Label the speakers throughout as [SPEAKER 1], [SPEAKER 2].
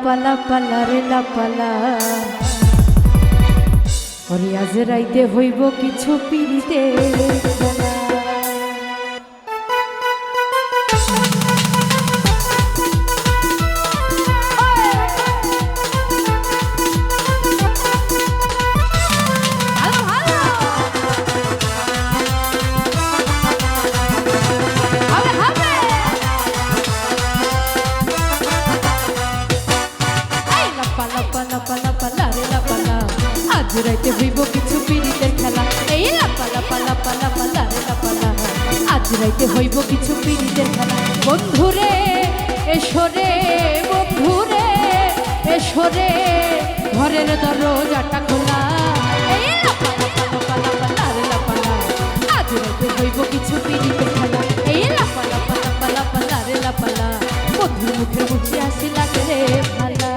[SPEAKER 1] লাপালা পালা রে লাপালা ওরে আজ রাইতে হইব কিছু পিড়িতে খেলা। আজ রাইতে হইব কিছু পিড়িতের খেলা, এই লাপালা পালা পালা পালা রে লাপালা আজ রাইতে হইব কিছু পিড়িতের খেলা। বন্ধুরে এসরে বন্ধুরে এসরে ঘরের দরজাটা খোলা, এই লাপালা পালা পালা পালা রে লাপালা আজ রাইতে হইব কিছু পিড়িতের খেলা, এই লাপালা পালা পালা পালা রে লাপালা বন্ধুর মুখে বুঝে আসি লাগে রে ভালা।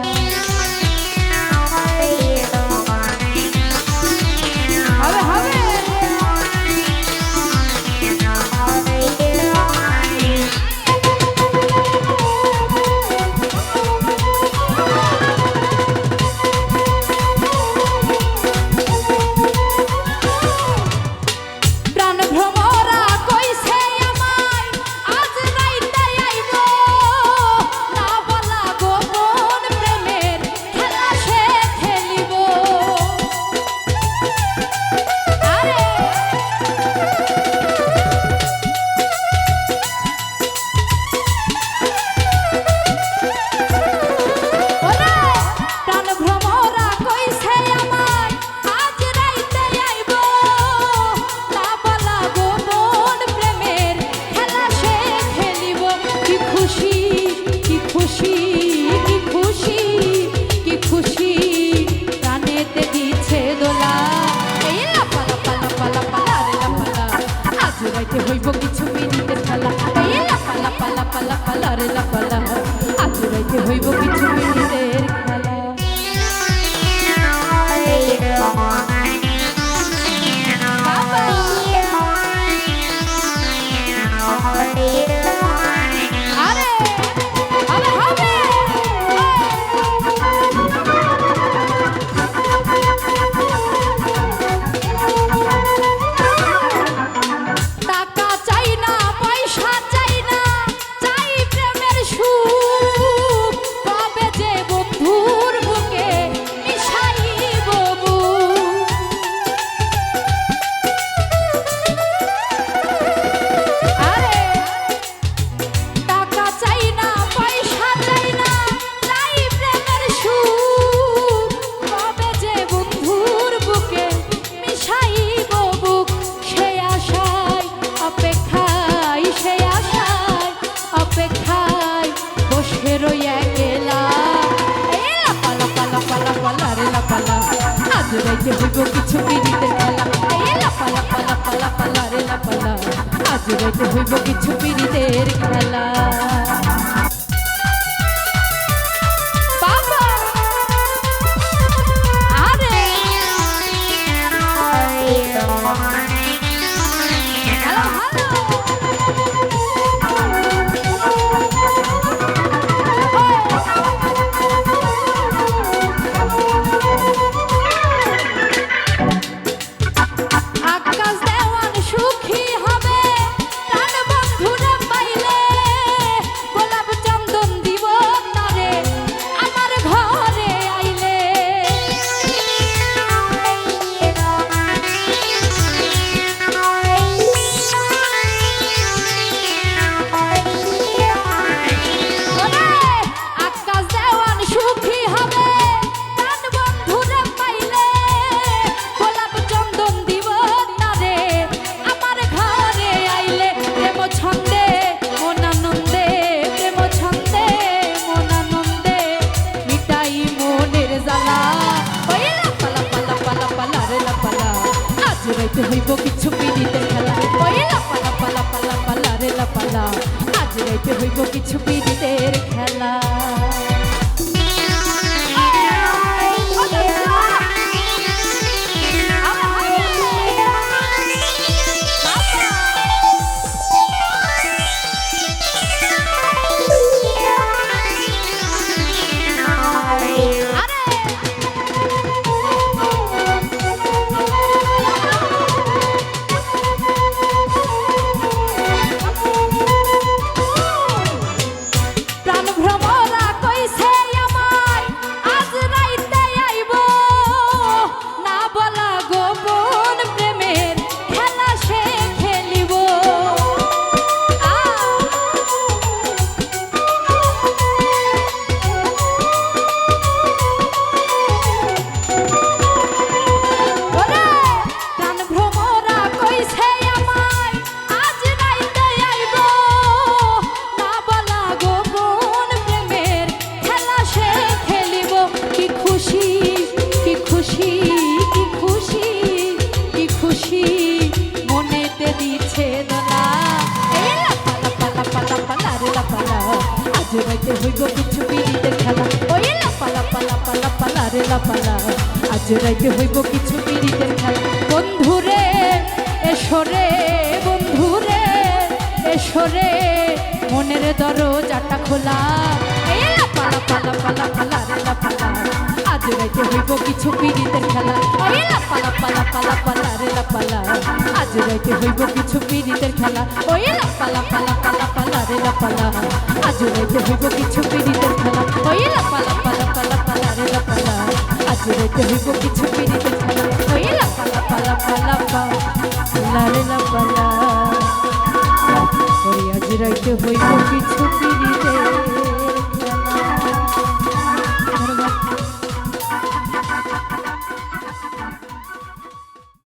[SPEAKER 1] হইব কিছু পিড়িতের খেলা, এই লাপালা পালা পালা পালা রে লাপালা আজ রাইতে হইব কিছু পিড়িতের খেলা। আজ রাইতে হইব কিছু পিড়িতের খেলা, এই লাপালা পালা পালা পালা রে লাপালা আজ রাইতে হইব কিছু পিড়িতের খেলা। হইব কিছু পিড়িতের খেলা, ওই লাপালা পালা পালা পালা রে লাপালা আজ রাইতে হইব কিছু পিড়িতের খেলা। লাপালা আজ রাইতে হইব কিছু পীড়িতের খেলা বন্ধুরে এসরে বন্ধুরে এসরে মনের দরজাটা খোলা এই লাপালা পালা পালা পালা রে লাপালা আজ রাইতে হইব কিছু পীড়িতের খেলা এই লাপালা পালা পালা পালা রে লাপালা আজ রাইতে হইব কিছু পীড়িতের খেলা ওই লাপালা পালা পালা পালা রে লাপালা আজ রাইতে হইব কিছু পীড়িতের খেলা ওই লাপালা পালা পালা পালা রে লাপালা আজ রাইতে হইব কিছু পীড়িতের খেলা ওই লাপালা পালা পালা পালা রে লাপালা ওই আজ রাইতে হইব কিছু পীড়িতের